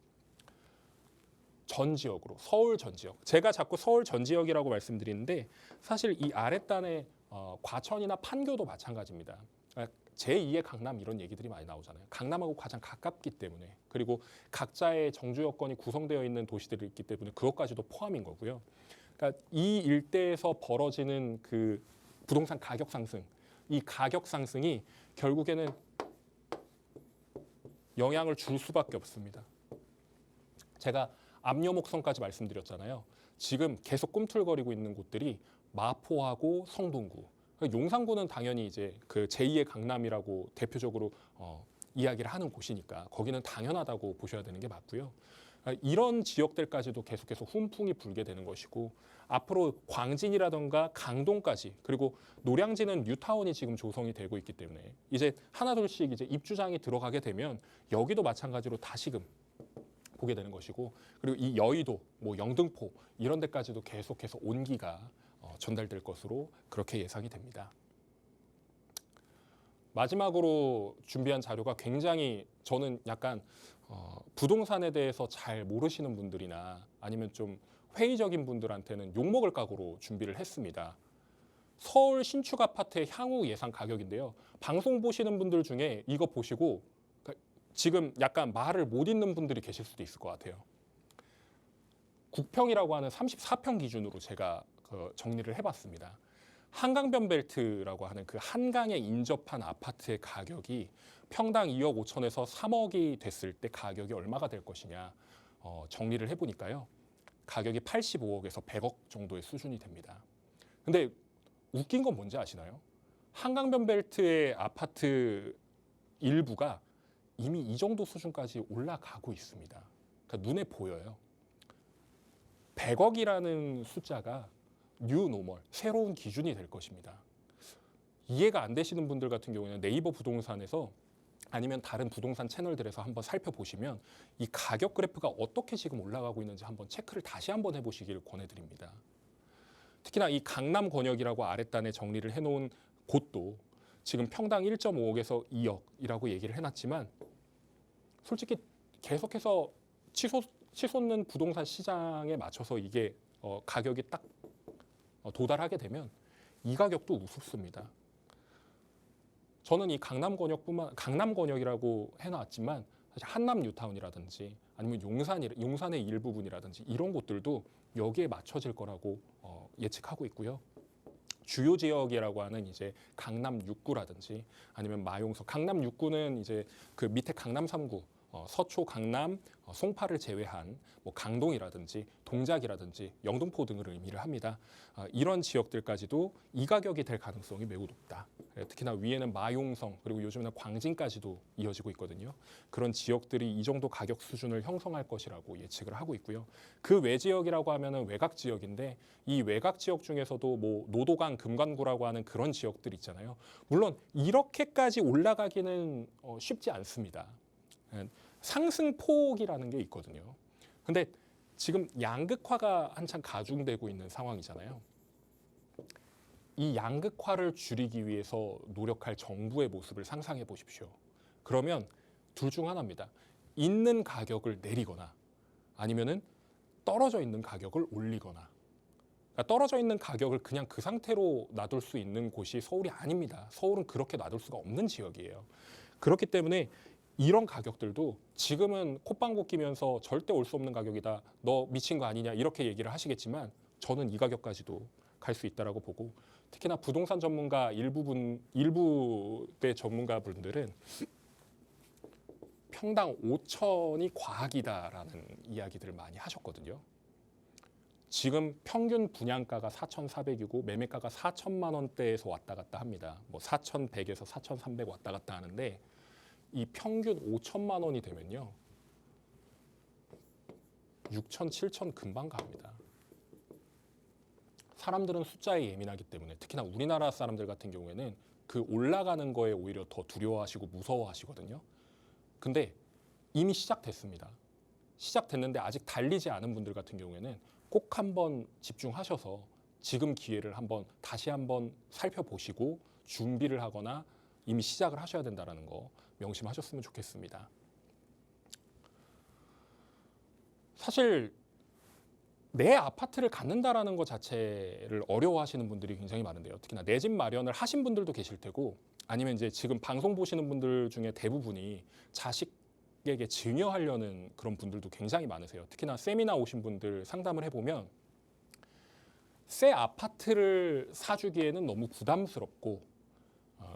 전 지역으로 서울 전 지역 제가 자꾸 서울 전 지역이라고 말씀드리는데 사실 이 아랫단의 과천이나 판교도 마찬가지입니다. 그러니까 제2의 강남 이런 얘기들이 많이 나오잖아요. 강남하고 가장 가깝기 때문에 그리고 각자의 정주 여건이 구성되어 있는 도시들이 있기 때문에 그것까지도 포함인 거고요. 그러니까 이 일대에서 벌어지는 그 부동산 가격 상승 이 가격 상승이 결국에는 영향을 줄 수밖에 없습니다. 제가 압류목성까지 말씀드렸잖아요. 지금 계속 꿈틀거리고 있는 곳들이 마포하고 성동구. 용산구는 당연히 이제 그 제2의 강남이라고 대표적으로 이야기를 하는 곳이니까 거기는 당연하다고 보셔야 되는 게 맞고요. 이런 지역들까지도 계속해서 훈풍이 불게 되는 것이고 앞으로 광진이라던가 강동까지 그리고 노량진은 뉴타운이 지금 조성이 되고 있기 때문에 이제 하나둘씩 이제 입주장이 들어가게 되면 여기도 마찬가지로 다시금 보게 되는 것이고 그리고 이 여의도, 뭐 영등포 이런 데까지도 계속해서 온기가 전달될 것으로 그렇게 예상이 됩니다. 마지막으로 준비한 자료가 굉장히 저는 약간 부동산에 대해서 잘 모르시는 분들이나 아니면 좀 회의적인 분들한테는 욕먹을 각오로 준비를 했습니다. 서울 신축 아파트의 향후 예상 가격인데요. 방송 보시는 분들 중에 이거 보시고 지금 약간 말을 못 잇는 분들이 계실 수도 있을 것 같아요. 국평이라고 하는 34평 기준으로 제가 정리를 해봤습니다. 한강변 벨트라고 하는 그 한강에 인접한 아파트의 가격이 평당 2억 5천에서 3억이 됐을 때 가격이 얼마가 될 것이냐 정리를 해보니까요. 가격이 85억에서 100억 정도의 수준이 됩니다. 근데 웃긴 건 뭔지 아시나요? 한강변 벨트의 아파트 일부가 이미 이 정도 수준까지 올라가고 있습니다. 그러니까 눈에 보여요. 100억이라는 숫자가 뉴 노멀, 새로운 기준이 될 것입니다. 이해가 안 되시는 분들 같은 경우에는 네이버 부동산에서 아니면 다른 부동산 채널들에서 한번 살펴보시면 이 가격 그래프가 어떻게 지금 올라가고 있는지 한번 체크를 다시 한번 해보시길 권해드립니다. 특히나 이 강남 권역이라고 아랫단에 정리를 해놓은 곳도 지금 평당 1.5억에서 2억이라고 얘기를 해놨지만 솔직히 계속해서 치솟는 부동산 시장에 맞춰서 이게 가격이 딱 도달하게 되면 이 가격도 우습습니다. 저는 이 강남 권역이라고 해놨지만 사실 한남 뉴타운이라든지 아니면 용산의 일부분이라든지 이런 곳들도 여기에 맞춰질 거라고 예측하고 있고요. 주요 지역이라고 하는 이제 강남 6구라든지 아니면 마용석, 강남 6구는 이제 그 밑에 강남 3구, 서초, 강남, 송파를 제외한 뭐 강동이라든지 동작이라든지 영등포 등을 의미를 합니다. 이런 지역들까지도 이 가격이 될 가능성이 매우 높다. 특히나 위에는 마용성 그리고 요즘에는 광진까지도 이어지고 있거든요. 그런 지역들이 이 정도 가격 수준을 형성할 것이라고 예측을 하고 있고요. 그 외 지역이라고 하면은 외곽 지역인데 이 외곽 지역 중에서도 뭐 노도강, 금관구라고 하는 그런 지역들 있잖아요. 물론 이렇게까지 올라가기는 쉽지 않습니다. 상승폭이라는 게 있거든요. 근데 지금 양극화가 한창 가중되고 있는 상황이잖아요. 이 양극화를 줄이기 위해서 노력할 정부의 모습을 상상해 보십시오. 그러면 둘 중 하나입니다. 있는 가격을 내리거나 아니면은 떨어져 있는 가격을 올리거나. 그러니까 떨어져 있는 가격을 그냥 그 상태로 놔둘 수 있는 곳이 서울이 아닙니다. 서울은 그렇게 놔둘 수가 없는 지역이에요. 그렇기 때문에 이런 가격들도 지금은 콧방귀 끼면서 절대 올 수 없는 가격이다. 너 미친 거 아니냐 이렇게 얘기를 하시겠지만 저는 이 가격까지도 갈 수 있다라고 보고 특히나 부동산 전문가 일부의 전문가분들은 평당 5천이 과학이다라는 이야기들을 많이 하셨거든요. 지금 평균 분양가가 4,400이고 매매가가 4천만 원대에서 왔다 갔다 합니다. 뭐 4,100에서 4,300 왔다 갔다 하는데 이 평균 5천만 원이 되면요. 6천, 7천 금방 갑니다. 사람들은 숫자에 예민하기 때문에 특히나 우리나라 사람들 같은 경우에는 그 올라가는 거에 오히려 더 두려워하시고 무서워하시거든요. 근데 이미 시작됐습니다. 시작됐는데 아직 달리지 않은 분들 같은 경우에는 꼭 한번 집중하셔서 지금 기회를 다시 한번 살펴보시고 준비를 하거나 이미 시작을 하셔야 된다는 거 명심하셨으면 좋겠습니다. 사실 내 아파트를 갖는다라는 것 자체를 어려워하시는 분들이 굉장히 많은데요. 특히나 내 집 마련을 하신 분들도 계실 테고 아니면 이제 지금 방송 보시는 분들 중에 대부분이 자식에게 증여하려는 그런 분들도 굉장히 많으세요. 특히나 세미나 오신 분들 상담을 해보면 새 아파트를 사주기에는 너무 부담스럽고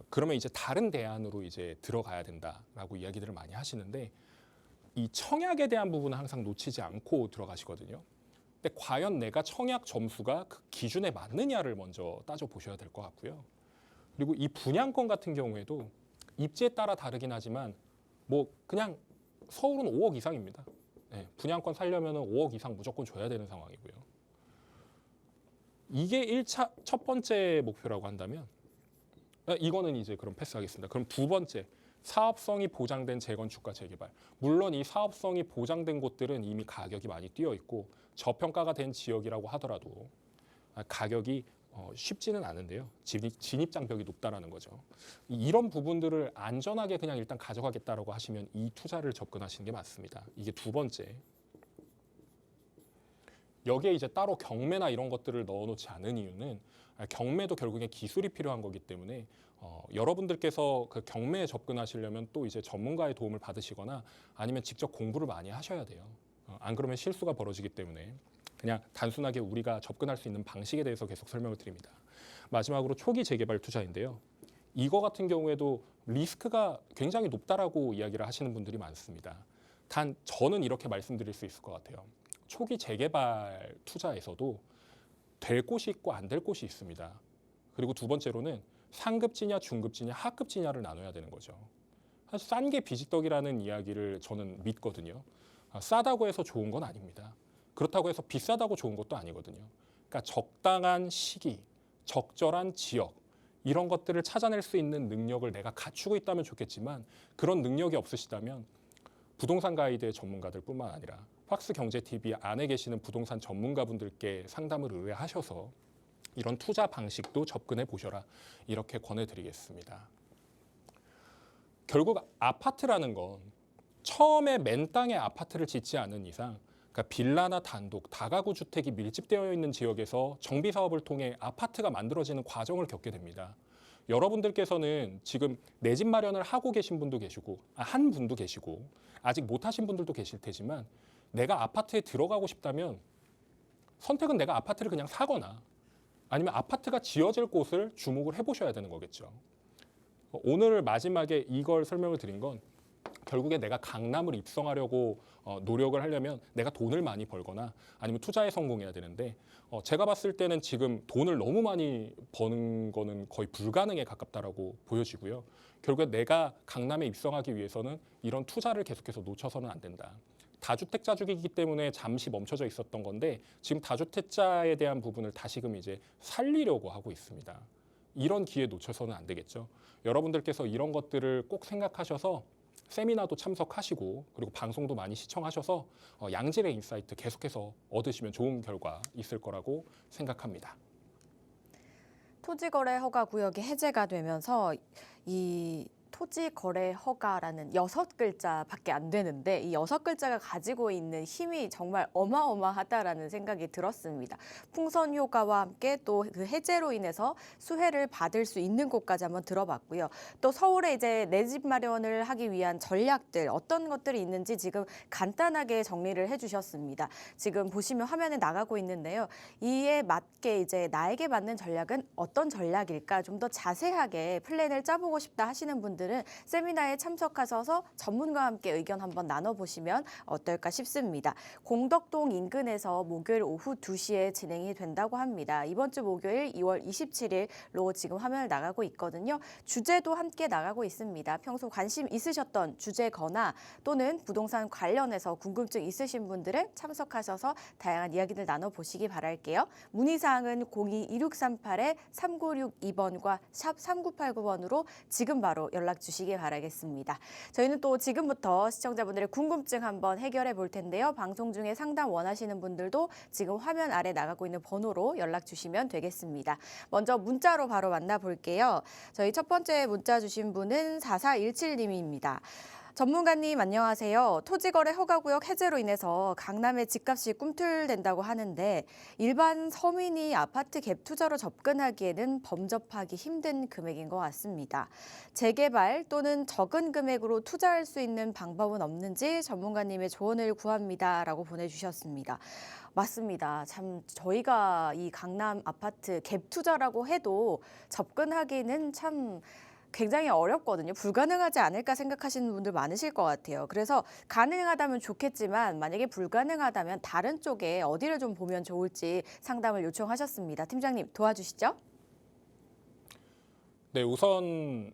그러면 이제 다른 대안으로 이제 들어가야 된다라고 이야기들을 많이 하시는데 이 청약에 대한 부분은 항상 놓치지 않고 들어가시거든요. 근데 과연 내가 청약 점수가 그 기준에 맞느냐를 먼저 따져보셔야 될 것 같고요. 그리고 이 분양권 같은 경우에도 입지에 따라 다르긴 하지만 뭐 그냥 서울은 5억 이상입니다. 네, 분양권 살려면 5억 이상 무조건 줘야 되는 상황이고요. 이게 첫 번째 목표라고 한다면 이거는 이제 그럼 패스하겠습니다. 그럼 두 번째, 사업성이 보장된 재건축과 재개발. 물론 이 사업성이 보장된 곳들은 이미 가격이 많이 뛰어 있고 저평가가 된 지역이라고 하더라도 가격이 쉽지는 않은데요. 진입 장벽이 높다라는 거죠. 이런 부분들을 안전하게 그냥 일단 가져가겠다라고 하시면 이 투자를 접근하시는 게 맞습니다. 이게 두 번째. 여기에 이제 따로 경매나 이런 것들을 넣어놓지 않은 이유는 경매도 결국에 기술이 필요한 거기 때문에 여러분들께서 그 경매에 접근하시려면 또 이제 전문가의 도움을 받으시거나 아니면 직접 공부를 많이 하셔야 돼요. 안 그러면 실수가 벌어지기 때문에 그냥 단순하게 우리가 접근할 수 있는 방식에 대해서 계속 설명을 드립니다. 마지막으로 초기 재개발 투자인데요. 이거 같은 경우에도 리스크가 굉장히 높다라고 이야기를 하시는 분들이 많습니다. 단 저는 이렇게 말씀드릴 수 있을 것 같아요. 초기 재개발 투자에서도 될 곳이 있고 안 될 곳이 있습니다. 그리고 두 번째로는 상급지냐, 중급지냐, 하급지냐를 나눠야 되는 거죠. 사실 싼 게 비지떡이라는 이야기를 저는 믿거든요. 싸다고 해서 좋은 건 아닙니다. 그렇다고 해서 비싸다고 좋은 것도 아니거든요. 그러니까 적당한 시기, 적절한 지역 이런 것들을 찾아낼 수 있는 능력을 내가 갖추고 있다면 좋겠지만 그런 능력이 없으시다면 부동산 가이드의 전문가들뿐만 아니라 팍스경제TV 안에 계시는 부동산 전문가분들께 상담을 의뢰하셔서 이런 투자 방식도 접근해 보셔라 이렇게 권해드리겠습니다. 결국 아파트라는 건 처음에 맨 땅에 아파트를 짓지 않은 이상 그러니까 빌라나 단독, 다가구 주택이 밀집되어 있는 지역에서 정비 사업을 통해 아파트가 만들어지는 과정을 겪게 됩니다. 여러분들께서는 지금 내 집 마련을 하고 계신 분도 계시고 한 분도 계시고 아직 못 하신 분들도 계실 테지만 내가 아파트에 들어가고 싶다면 선택은 내가 아파트를 그냥 사거나 아니면 아파트가 지어질 곳을 주목을 해보셔야 되는 거겠죠. 오늘 마지막에 이걸 설명을 드린 건 결국에 내가 강남을 입성하려고 노력을 하려면 내가 돈을 많이 벌거나 아니면 투자에 성공해야 되는데 제가 봤을 때는 지금 돈을 너무 많이 버는 거는 거의 불가능에 가깝다라고 보여지고요. 결국에 내가 강남에 입성하기 위해서는 이런 투자를 계속해서 놓쳐서는 안 된다. 다주택자주기이기 때문에 잠시 멈춰져 있었던 건데 지금 다주택자에 대한 부분을 다시금 이제 살리려고 하고 있습니다. 이런 기회 놓쳐서는 안 되겠죠. 여러분들께서 이런 것들을 꼭 생각하셔서 세미나도 참석하시고 그리고 방송도 많이 시청하셔서 양질의 인사이트 계속해서 얻으시면 좋은 결과 있을 거라고 생각합니다. 토지거래 허가 구역이 해제가 되면서 이 토지거래 허가라는 6글자밖에 안 되는데 이 6글자가 가지고 있는 힘이 정말 어마어마하다라는 생각이 들었습니다. 풍선 효과와 함께 또 그 해제로 인해서 수혜를 받을 수 있는 곳까지 한번 들어봤고요. 또 서울에 이제 내 집 마련을 하기 위한 전략들 어떤 것들이 있는지 지금 간단하게 정리를 해주셨습니다. 지금 보시면 화면에 나가고 있는데요. 이에 맞게 이제 나에게 맞는 전략은 어떤 전략일까 좀 더 자세하게 플랜을 짜보고 싶다 하시는 분들 분들은 세미나에 참석하셔서 전문가와 함께 의견 한번 나눠보시면 어떨까 싶습니다. 공덕동 인근에서 목요일 오후 2시에 진행이 된다고 합니다. 이번 주 목요일 2월 27일로 지금 화면을 나가고 있거든요. 주제도 함께 나가고 있습니다. 평소 관심 있으셨던 주제거나 또는 부동산 관련해서 궁금증 있으신 분들은 참석하셔서 다양한 이야기들 나눠보시기 바랄게요. 문의사항은 02-2638-3962번과 샵 3989번으로 지금 바로 연락 주시기 바라겠습니다. 저희는 또 지금부터 시청자분들의 궁금증 한번 해결해 볼 텐데요. 방송 중에 상담 원하시는 분들도 지금 화면 아래 나가고 있는 번호로 연락 주시면 되겠습니다. 먼저 문자로 바로 만나볼게요. 저희 첫 번째 문자 주신 분은 4417님입니다. 전문가님 안녕하세요. 토지거래 허가구역 해제로 인해서 강남의 집값이 꿈틀댄다고 하는데 일반 서민이 아파트 갭 투자로 접근하기에는 범접하기 힘든 금액인 것 같습니다. 재개발 또는 적은 금액으로 투자할 수 있는 방법은 없는지 전문가님의 조언을 구합니다라고 보내주셨습니다. 맞습니다. 참 저희가 이 강남 아파트 갭 투자라고 해도 접근하기는 참 굉장히 어렵거든요. 불가능하지 않을까 생각하시는 분들 많으실 것 같아요. 그래서 가능하다면 좋겠지만 만약에 불가능하다면 다른 쪽에 어디를 좀 보면 좋을지 상담을 요청하셨습니다. 팀장님 도와주시죠. 네, 우선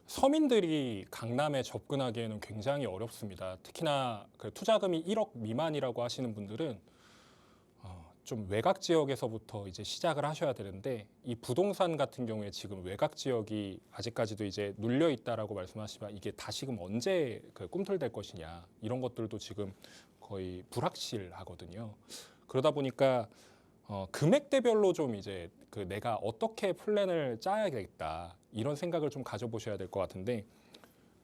서민들이 강남에 접근하기에는 굉장히 어렵습니다. 특히나 그 투자금이 1억 미만이라고 하시는 분들은 좀 외곽 지역에서부터 이제 시작을 하셔야 되는데 이 부동산 같은 경우에 지금 외곽 지역이 아직까지도 이제 눌려 있다라고 말씀하시면 이게 다시금 언제 그 꿈틀댈 것이냐 이런 것들도 지금 거의 불확실하거든요. 그러다 보니까 금액대별로 좀 이제 그 내가 어떻게 플랜을 짜야겠다 이런 생각을 좀 가져보셔야 될 것 같은데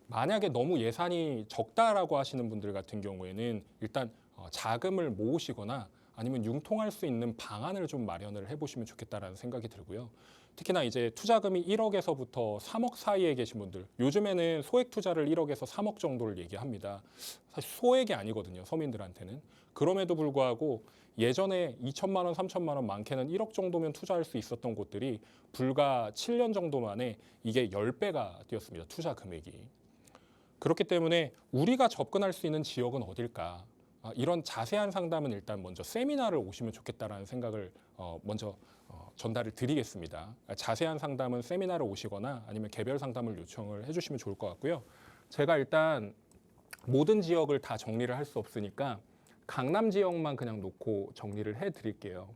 만약에 너무 예산이 적다라고 하시는 분들 같은 경우에는 일단 자금을 모으시거나 아니면 융통할 수 있는 방안을 좀 마련을 해보시면 좋겠다라는 생각이 들고요. 특히나 이제 투자금이 1억에서부터 3억 사이에 계신 분들, 요즘에는 소액 투자를 1억에서 3억 정도를 얘기합니다. 사실 소액이 아니거든요, 서민들한테는. 그럼에도 불구하고 예전에 2천만 원, 3천만 원, 많게는 1억 정도면 투자할 수 있었던 곳들이 불과 7년 정도 만에 이게 10배가 뛰었습니다, 투자 금액이. 그렇기 때문에 우리가 접근할 수 있는 지역은 어딜까? 이런 자세한 상담은 일단 먼저 세미나를 오시면 좋겠다라는 생각을 먼저 전달을 드리겠습니다. 자세한 상담은 세미나를 오시거나 아니면 개별 상담을 요청을 해주시면 좋을 것 같고요. 제가 일단 모든 지역을 다 정리를 할 수 없으니까 강남 지역만 그냥 놓고 정리를 해드릴게요.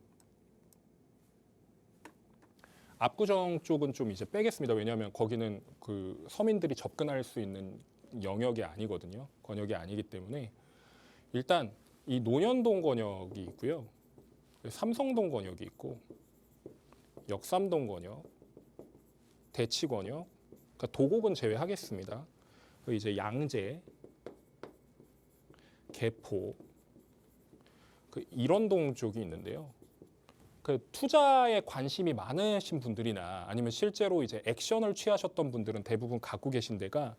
압구정 쪽은 좀 이제 빼겠습니다. 왜냐하면 거기는 그 서민들이 접근할 수 있는 영역이 아니거든요. 권역이 아니기 때문에. 일단 이 논현동 권역이 있고요. 삼성동 권역이 있고 역삼동 권역, 대치 권역, 그러니까 도곡은 제외하겠습니다. 그리고 이제 양재, 개포, 그 일원동 쪽이 있는데요. 그 투자에 관심이 많으신 분들이나 아니면 실제로 이제 액션을 취하셨던 분들은 대부분 갖고 계신 데가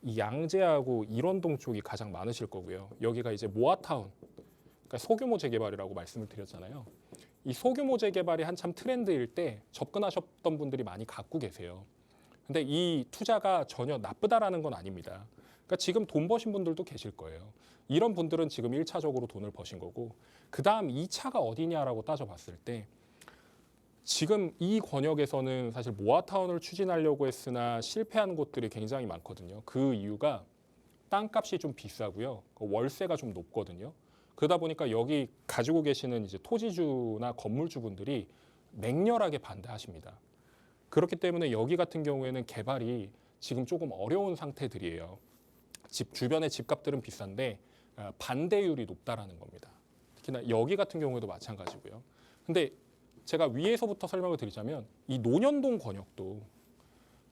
이 양재하고 일원동 쪽이 가장 많으실 거고요. 여기가 이제 모아타운, 그러니까 소규모 재개발이라고 말씀을 드렸잖아요. 이 소규모 재개발이 한참 트렌드일 때 접근하셨던 분들이 많이 갖고 계세요. 근데 이 투자가 전혀 나쁘다라는 건 아닙니다. 그러니까 지금 돈 버신 분들도 계실 거예요. 이런 분들은 지금 1차적으로 돈을 버신 거고 그 다음 2차가 어디냐라고 따져봤을 때 지금 이 권역에서는 사실 모아타운을 추진하려고 했으나 실패한 곳들이 굉장히 많거든요. 그 이유가 땅값이 좀 비싸고요. 월세가 좀 높거든요. 그러다 보니까 여기 가지고 계시는 이제 토지주나 건물주분들이 맹렬하게 반대하십니다. 그렇기 때문에 여기 같은 경우에는 개발이 지금 조금 어려운 상태들이에요. 집 주변의 집값들은 비싼데 반대율이 높다라는 겁니다. 특히나 여기 같은 경우에도 마찬가지고요. 근데 제가 위에서부터 설명을 드리자면 이 논현동 권역도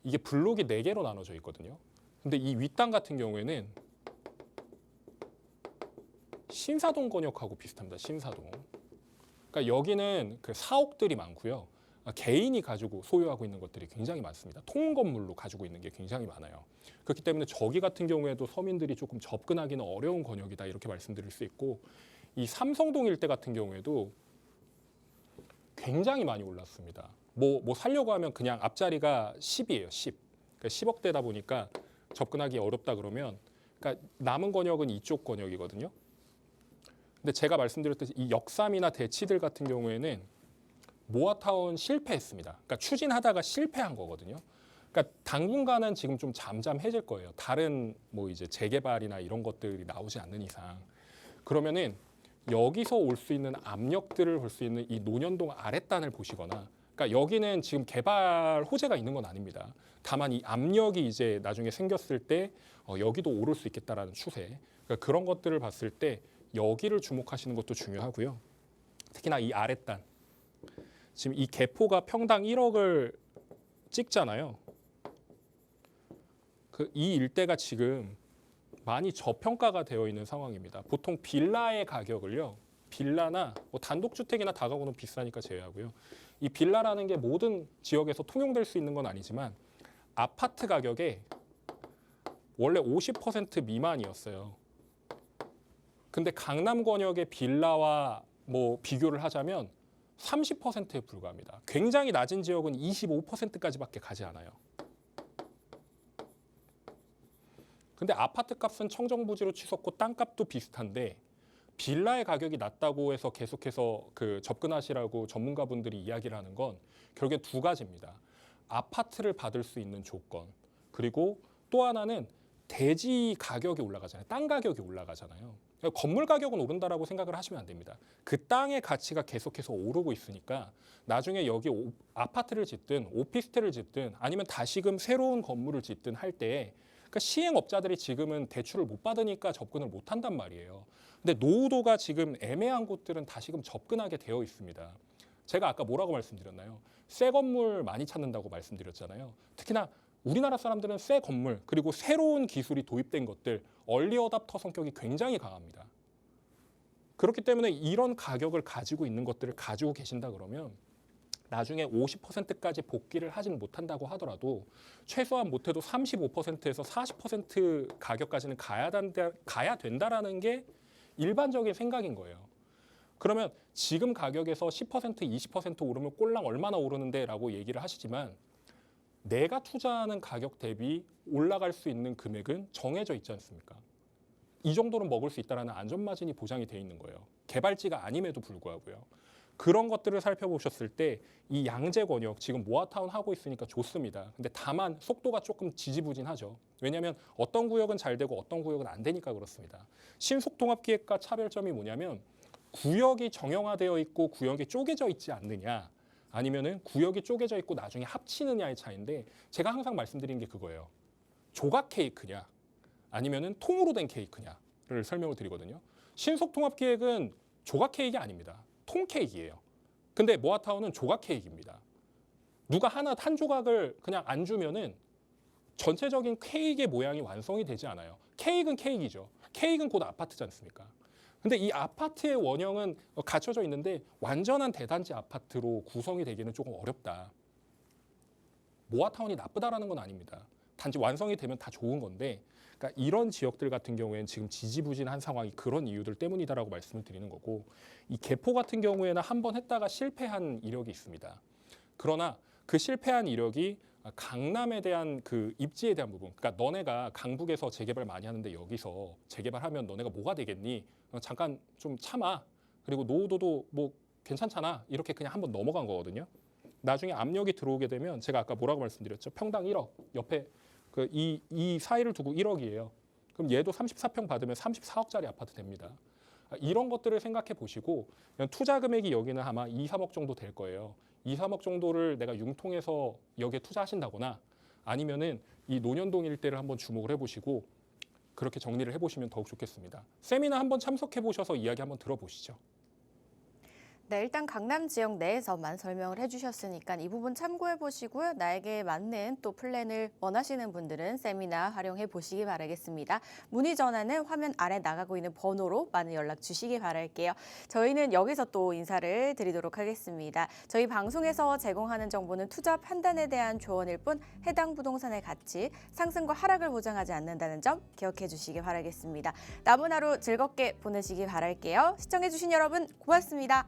이게 블록이 4개로 나눠져 있거든요. 근데 이 윗땅 같은 경우에는 신사동 권역하고 비슷합니다. 신사동. 그러니까 여기는 그 사옥들이 많고요. 개인이 가지고 소유하고 있는 것들이 굉장히 많습니다. 통건물로 가지고 있는 게 굉장히 많아요. 그렇기 때문에 저기 같은 경우에도 서민들이 조금 접근하기는 어려운 권역이다 이렇게 말씀드릴 수 있고 이 삼성동 일대 같은 경우에도 굉장히 많이 올랐습니다. 뭐 살려고 하면 그냥 앞자리가 10이에요. 10. 그러니까 10억대다 보니까 접근하기 어렵다 그러면 그러니까 남은 권역은 이쪽 권역이거든요. 근데 제가 말씀드렸듯이 이 역삼이나 대치들 같은 경우에는 모아타운 실패했습니다. 그러니까 추진하다가 실패한 거거든요. 그러니까 당분간은 지금 좀 잠잠해질 거예요. 다른 뭐 이제 재개발이나 이런 것들이 나오지 않는 이상. 그러면은 여기서 올 수 있는 압력들을 볼 수 있는 이 논현동 아랫단을 보시거나, 그러니까 여기는 지금 개발 호재가 있는 건 아닙니다. 다만 이 압력이 이제 나중에 생겼을 때 여기도 오를 수 있겠다라는 추세. 그러니까 그런 것들을 봤을 때 여기를 주목하시는 것도 중요하고요. 특히나 이 아랫단. 지금 이 개포가 평당 1억을 찍잖아요. 이 일대가 지금 많이 저평가가 되어 있는 상황입니다. 보통 빌라의 가격을요. 빌라나 뭐 단독주택이나 다가구는 비싸니까 제외하고요. 이 빌라라는 게 모든 지역에서 통용될 수 있는 건 아니지만 아파트 가격에 원래 50% 미만이었어요. 근데 강남 권역의 빌라와 뭐 비교를 하자면 30%에 불과합니다. 굉장히 낮은 지역은 25%까지밖에 가지 않아요. 근데 아파트 값은 청정부지로 치솟고 땅값도 비슷한데 빌라의 가격이 낮다고 해서 계속해서 접근하시라고 전문가분들이 이야기를 하는 건 결국엔 두 가지입니다. 아파트를 받을 수 있는 조건, 그리고 또 하나는 대지 가격이 올라가잖아요. 땅 가격이 올라가잖아요. 그러니까 건물 가격은 오른다라고 생각을 하시면 안 됩니다. 그 땅의 가치가 계속해서 오르고 있으니까 나중에 여기 아파트를 짓든 오피스텔을 짓든 아니면 다시금 새로운 건물을 짓든 할 때에 그러니까 시행업자들이 지금은 대출을 못 받으니까 접근을 못 한단 말이에요. 근데 노후도가 지금 애매한 곳들은 다시금 접근하게 되어 있습니다. 제가 아까 뭐라고 말씀드렸나요? 새 건물 많이 찾는다고 말씀드렸잖아요. 특히나 우리나라 사람들은 새 건물 그리고 새로운 기술이 도입된 것들 얼리 어답터 성격이 굉장히 강합니다. 그렇기 때문에 이런 가격을 가지고 있는 것들을 가지고 계신다 그러면 나중에 50%까지 복귀를 하지는 못한다고 하더라도 최소한 못해도 35%에서 40% 가격까지는 가야 된다라는 게 일반적인 생각인 거예요. 그러면 지금 가격에서 10%, 20% 오르면 꼴랑 얼마나 오르는데 라고 얘기를 하시지만 내가 투자하는 가격 대비 올라갈 수 있는 금액은 정해져 있지 않습니까? 이 정도는 먹을 수 있다는 안전마진이 보장이 돼 있는 거예요. 개발지가 아님에도 불구하고요. 그런 것들을 살펴보셨을 때 이 양재 권역 지금 모아타운 하고 있으니까 좋습니다. 근데 다만 속도가 조금 지지부진하죠. 왜냐하면 어떤 구역은 잘 되고 어떤 구역은 안 되니까 그렇습니다. 신속통합기획과 차별점이 뭐냐면 구역이 정형화되어 있고 구역이 쪼개져 있지 않느냐 아니면은 구역이 쪼개져 있고 나중에 합치느냐의 차이인데 제가 항상 말씀드리는 게 그거예요. 조각 케이크냐 아니면은 통으로 된 케이크냐를 설명을 드리거든요. 신속통합기획은 조각 케이크가 아닙니다. 통 케이크예요. 근데 모아타운은 조각 케이크입니다. 누가 한 조각을 그냥 안 주면은 전체적인 케이크의 모양이 완성이 되지 않아요. 케이크는 케이크이죠. 케이크는 곧 아파트지 않습니까? 근데 이 아파트의 원형은 갖춰져 있는데 완전한 대단지 아파트로 구성이 되기는 조금 어렵다. 모아타운이 나쁘다라는 건 아닙니다. 단지 완성이 되면 다 좋은 건데 그러니까 이런 지역들 같은 경우에는 지금 지지부진한 상황이 그런 이유들 때문이다라고 말씀을 드리는 거고 이 개포 같은 경우에는 한 번 했다가 실패한 이력이 있습니다. 그러나 그 실패한 이력이 강남에 대한 그 입지에 대한 부분 그러니까 너네가 강북에서 재개발 많이 하는데 여기서 재개발하면 너네가 뭐가 되겠니? 잠깐 좀 참아. 그리고 노후도도 뭐 괜찮잖아. 이렇게 그냥 한번 넘어간 거거든요. 나중에 압력이 들어오게 되면 제가 아까 뭐라고 말씀드렸죠? 평당 1억 옆에 이 사이를 두고 1억이에요. 그럼 얘도 34평 받으면 34억짜리 아파트 됩니다. 이런 것들을 생각해 보시고 투자 금액이 여기는 아마 2, 3억 정도 될 거예요. 2, 3억 정도를 내가 융통해서 여기에 투자하신다거나 아니면은 이 논현동 일대를 한번 주목을 해보시고 그렇게 정리를 해보시면 더욱 좋겠습니다. 세미나 한번 참석해 보셔서 이야기 한번 들어보시죠. 네, 일단 강남 지역 내에서만 설명을 해주셨으니까 이 부분 참고해 보시고요. 나에게 맞는 또 플랜을 원하시는 분들은 세미나 활용해 보시기 바라겠습니다. 문의 전화는 화면 아래 나가고 있는 번호로 많은 연락 주시기 바랄게요. 저희는 여기서 또 인사를 드리도록 하겠습니다. 저희 방송에서 제공하는 정보는 투자 판단에 대한 조언일 뿐 해당 부동산의 가치, 상승과 하락을 보장하지 않는다는 점 기억해 주시기 바라겠습니다. 남은 하루 즐겁게 보내시기 바랄게요. 시청해 주신 여러분 고맙습니다.